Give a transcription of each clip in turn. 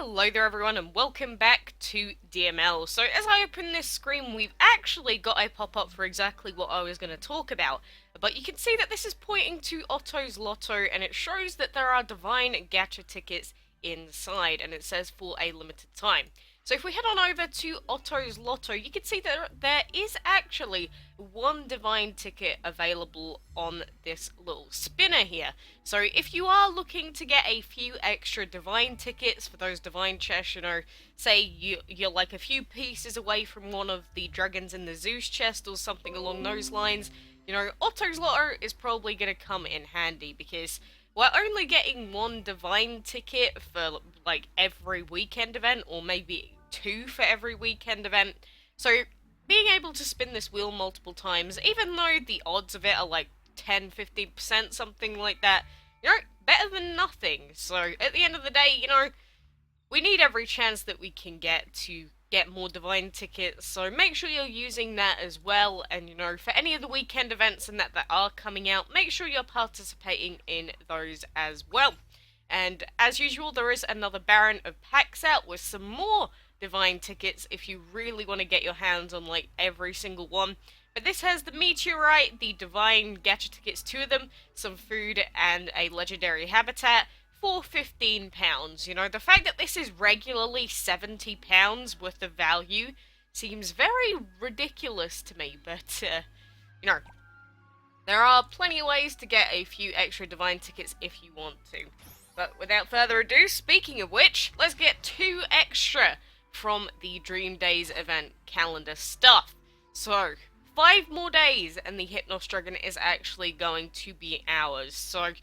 Hello there everyone and welcome back to DML. So as I open this screen, we've actually got a pop-up for exactly what I was going to talk about. But you can see that this is pointing to Otto's Lotto, and it shows that there are divine gacha tickets inside, and it says for a limited time. So if we head on over to Otto's Lotto, you can see that there is actually one divine ticket available on this little spinner here. So if you are looking to get a few extra divine tickets for those divine chests, say you're like a few pieces away from one of the dragons in the Zeus chest or something along those lines, Otto's Lotto is probably going to come in handy because we're only getting one divine ticket for like every weekend event, or maybe two for every weekend event. So being able to spin this wheel multiple times, even though the odds of it are like 10-15%, something like that, better than nothing. So at the end of the day, we need every chance that we can get to get more divine tickets, so make sure you're using that as well. And for any of the weekend events and that are coming out, make sure you're participating in those as well. And as usual, there is another Baron of packs out with some more divine tickets if you really want to get your hands on like every single one. But this has the meteorite, the divine gacha tickets, two of them, some food, and a legendary habitat for £15. The fact that this is regularly £70 worth of value seems very ridiculous to me, but there are plenty of ways to get a few extra divine tickets if you want to. But without further ado, speaking of which, let's get two extra from the Dream Days event calendar stuff. So 5 more days and the Hypnos Dragon is actually going to be ours. So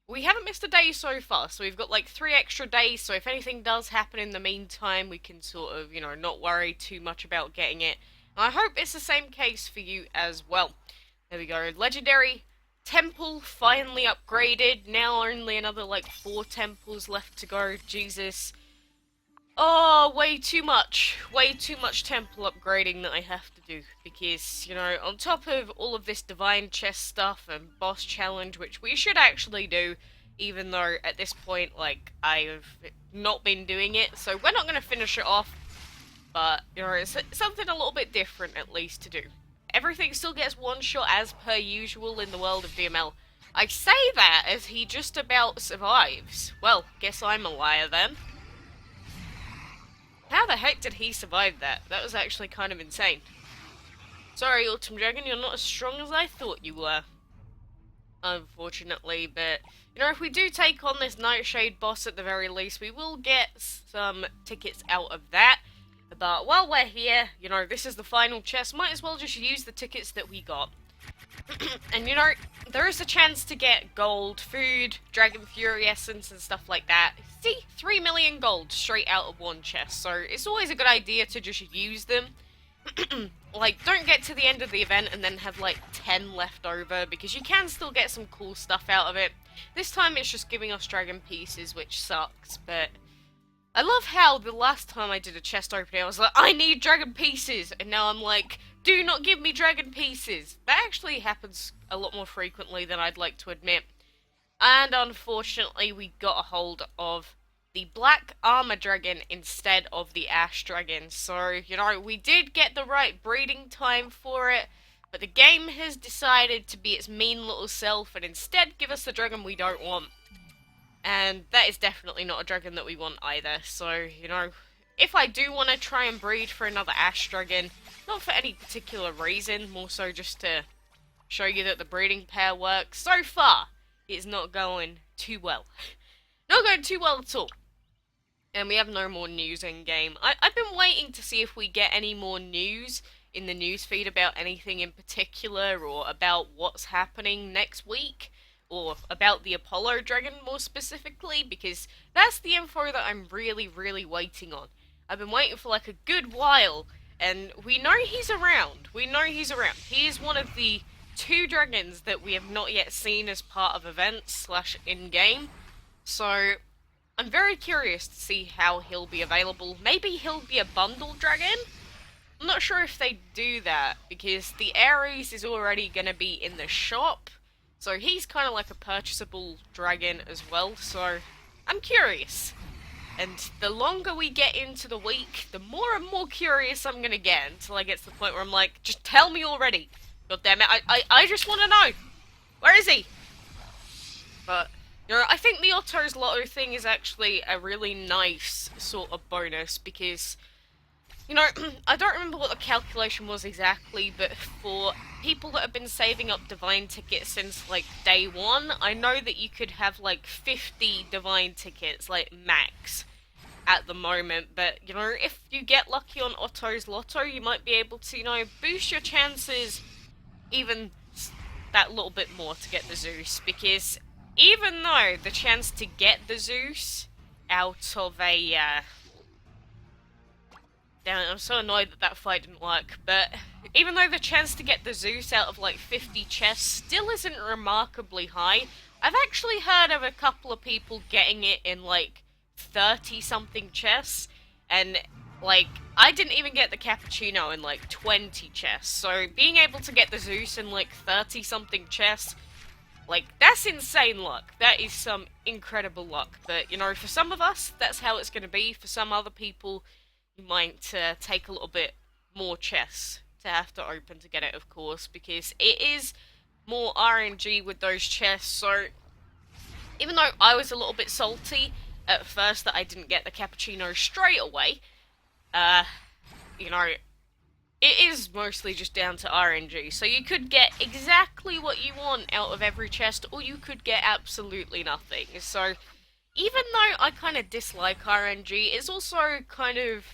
we haven't missed a day so far, so we've got like 3 extra days, so if anything does happen in the meantime, we can sort of, not worry too much about getting it. And I hope it's the same case for you as well. There we go, Legendary Temple finally upgraded, now only another like 4 temples left to go, Jesus. Oh, way too much temple upgrading that I have to do, because, on top of all of this divine chest stuff and boss challenge, which we should actually do, even though at this point, like, I've not been doing it, so we're not going to finish it off, but, it's something a little bit different at least to do. Everything still gets one shot as per usual in the world of DML. I say that as he just about survives. Well, guess I'm a liar then. How the heck did he survive that? That was actually kind of insane. Sorry, Autumn Dragon, you're not as strong as I thought you were. Unfortunately, but, if we do take on this Nightshade boss at the very least, we will get some tickets out of that. But while we're here, this is the final chest, might as well just use the tickets that we got. And there is a chance to get gold, food, Dragon Fury Essence and stuff like that. See, 3 million gold straight out of one chest, so it's always a good idea to just use them. Like, don't get to the end of the event and then have like 10 left over, because you can still get some cool stuff out of it. This time it's just giving us dragon pieces, which sucks, but I love how the last time I did a chest opening I was like, I need dragon pieces, and now I'm like, do not give me dragon pieces. That actually happens a lot more frequently than I'd like to admit. And unfortunately, we got a hold of the Black Armor Dragon instead of the Ash Dragon. So, we did get the right breeding time for it, but the game has decided to be its mean little self and instead give us the dragon we don't want. And that is definitely not a dragon that we want either. So, if I do want to try and breed for another Ash Dragon, not for any particular reason, more so just to show you that the breeding pair works, so far, it's not going too well. Not going too well at all. And we have no more news in game. I've been waiting to see if we get any more news in the newsfeed about anything in particular, or about what's happening next week, or about the Apollo Dragon more specifically, because that's the info that I'm really, really waiting on. I've been waiting for like a good while, and we know he's around. He is one of the 2 dragons that we have not yet seen as part of events / in-game. So I'm very curious to see how he'll be available. Maybe he'll be a bundle dragon? I'm not sure if they do that, because the Ares is already going to be in the shop. So he's kind of like a purchasable dragon as well, so I'm curious. And the longer we get into the week, the more and more curious I'm gonna get until I get to the point where I'm like, just tell me already. God damn it, I just want to know. Where is he? But, you know, I think the Otto's Lotto thing is actually a really nice sort of bonus because, you know, I don't remember what the calculation was exactly, but for people that have been saving up Divine tickets since, like, day one, I know that you could have, like, 50 Divine tickets, like, max at the moment, but, you know, if you get lucky on Otto's Lotto, you might be able to, you know, boost your chances even that little bit more to get the Zeus, because even though the chance to get the Zeus out of a, damn it, I'm so annoyed that that fight didn't work, but even though the chance to get the Zeus out of like 50 chests still isn't remarkably high, I've actually heard of a couple of people getting it in like 30-something chests, and like, I didn't even get the cappuccino in like 20 chests, so being able to get the Zeus in like 30-something chests, like, that's insane luck. That is some incredible luck. But, you know, for some of us, that's how it's going to be. For some other people, you might take a little bit more chests to have to open to get it, of course, because it is more RNG with those chests. So, even though I was a little bit salty at first that I didn't get the cappuccino straight away, you know, it is mostly just down to RNG, so you could get exactly what you want out of every chest, or you could get absolutely nothing. So, even though I kind of dislike RNG, it's also kind of,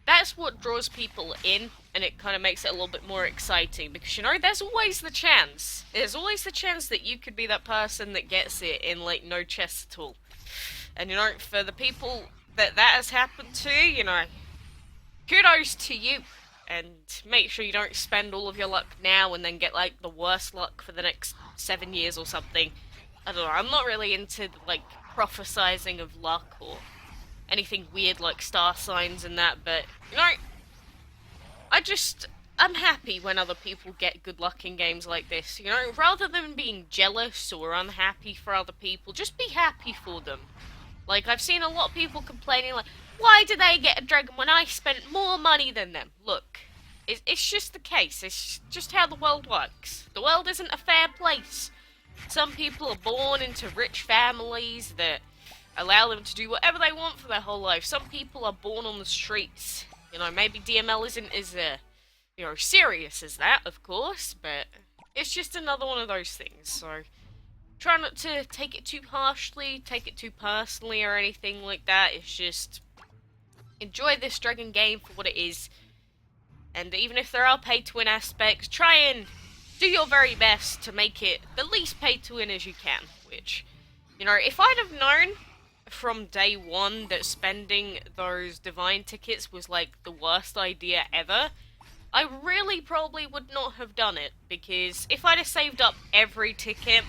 that's what draws people in, and it kind of makes it a little bit more exciting, because, you know, there's always the chance. There's always the chance that you could be that person that gets it in, like, no chests at all. And, you know, for the people that has happened to, you know, kudos to you. And make sure you don't spend all of your luck now and then get, like, the worst luck for the next 7 years or something. I don't know, I'm not really into, like, prophesizing of luck or anything weird like star signs and that, but, you know, I'm happy when other people get good luck in games like this, you know, rather than being jealous or unhappy for other people, just be happy for them. Like, I've seen a lot of people complaining, like, why did they get a dragon when I spent more money than them? Look, it's just the case. It's just how the world works. The world isn't a fair place. Some people are born into rich families that allow them to do whatever they want for their whole life. Some people are born on the streets. You know, maybe DML isn't as, you know, serious as that, of course, but it's just another one of those things, so try not to take it too harshly, take it too personally or anything like that. It's just, enjoy this dragon game for what it is, and even if there are pay-to-win aspects, try and do your very best to make it the least pay-to-win as you can, which, you know, if I'd have known from day one that spending those divine tickets was like the worst idea ever, I really probably would not have done it, because if I'd have saved up every ticket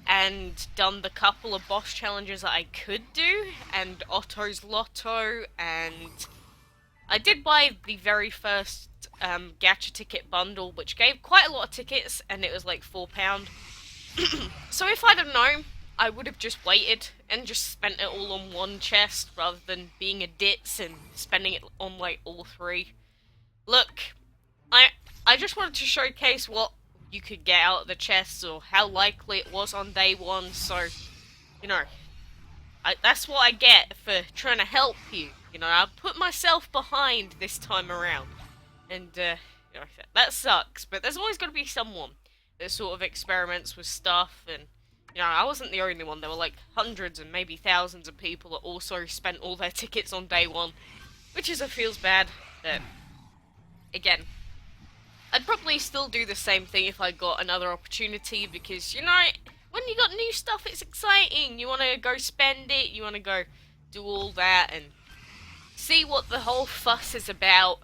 and done the couple of boss challenges that I could do, and Otto's Lotto, and I did buy the very first gacha ticket bundle, which gave quite a lot of tickets, and it was like £4. So if I'd have known, I would have just waited and just spent it all on one chest, rather than being a ditz and spending it on like all three. Look, I just wanted to showcase what you could get out of the chests, or how likely it was on day one, so, you know, that's what I get for trying to help you. You know, I put myself behind this time around, and, you know, that sucks, but there's always got to be someone that sort of experiments with stuff, and, you know, I wasn't the only one. There were, like, hundreds and maybe thousands of people that also spent all their tickets on day one, which feels bad, but, again, I'd probably still do the same thing if I got another opportunity, because, you know, when you got new stuff, it's exciting. You want to go spend it, you want to go do all that, and see what the whole fuss is about.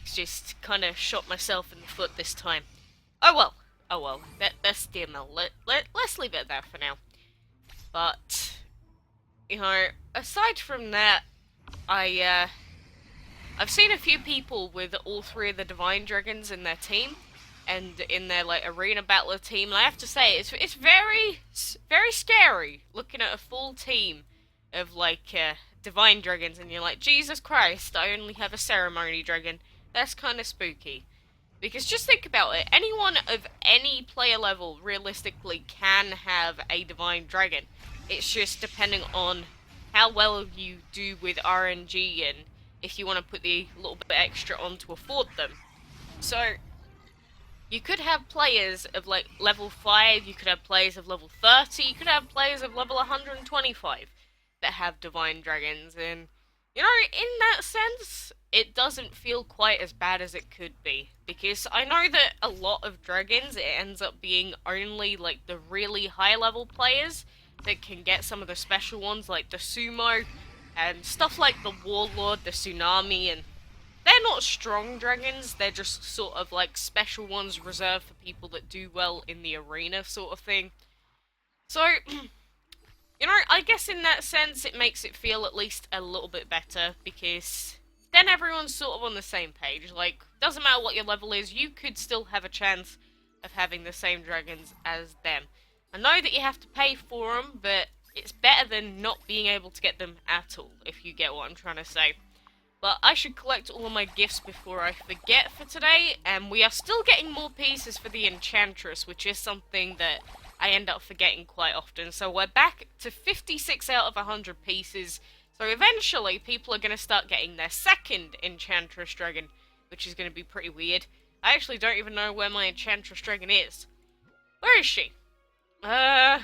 Just kind of shot myself in the foot this time. Oh well, that's DML. Let's leave it at that for now. But, you know, aside from that, I've seen a few people with all three of the Divine Dragons in their team, and in their, like, arena battler team, and I have to say, it's very scary looking at a full team of, like, divine dragons and you're like, Jesus Christ, I only have a ceremony dragon. That's kind of spooky. Because just think about it, anyone of any player level realistically can have a divine dragon. It's just depending on how well you do with RNG and if you want to put the little bit extra on to afford them. So, you could have players of like level 5, you could have players of level 30, you could have players of level 125 that have divine dragons, and you know, in that sense, it doesn't feel quite as bad as it could be. Because I know that a lot of dragons, it ends up being only like the really high level players that can get some of the special ones like the sumo and stuff like the warlord, the tsunami, and they're not strong dragons, they're just sort of like special ones reserved for people that do well in the arena sort of thing. So, you know, I guess in that sense it makes it feel at least a little bit better because then everyone's sort of on the same page. Like, doesn't matter what your level is, you could still have a chance of having the same dragons as them. I know that you have to pay for them, but it's better than not being able to get them at all, if you get what I'm trying to say. But I should collect all of my gifts before I forget for today, and we are still getting more pieces for the Enchantress, which is something that I end up forgetting quite often. So we're back to 56 out of 100 pieces, so eventually people are going to start getting their second Enchantress Dragon, which is going to be pretty weird. I actually don't even know where my Enchantress Dragon is. Where is she? I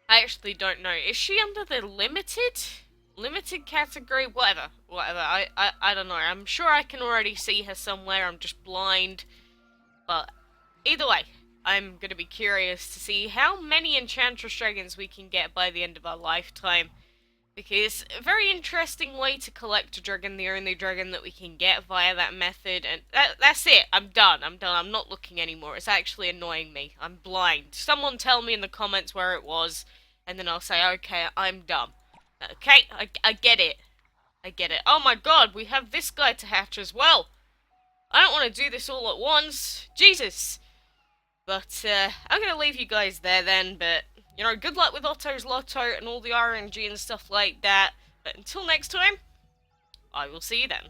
actually don't know. Is she under the limited category? Whatever. I don't know. I'm sure I can already see her somewhere. I'm just blind. But either way, I'm going to be curious to see how many Enchantress Dragons we can get by the end of our lifetime. Because a very interesting way to collect a dragon, the only dragon that we can get via that method, and that's it. I'm done. I'm not looking anymore. It's actually annoying me. I'm blind. Someone tell me in the comments where it was, and then I'll say, okay, I'm dumb. Okay, I get it. I get it. Oh my god, we have this guy to hatch as well. I don't want to do this all at once. Jesus. But, I'm going to leave you guys there then, but, you know, good luck with Otto's Lotto and all the RNG and stuff like that. But until next time, I will see you then.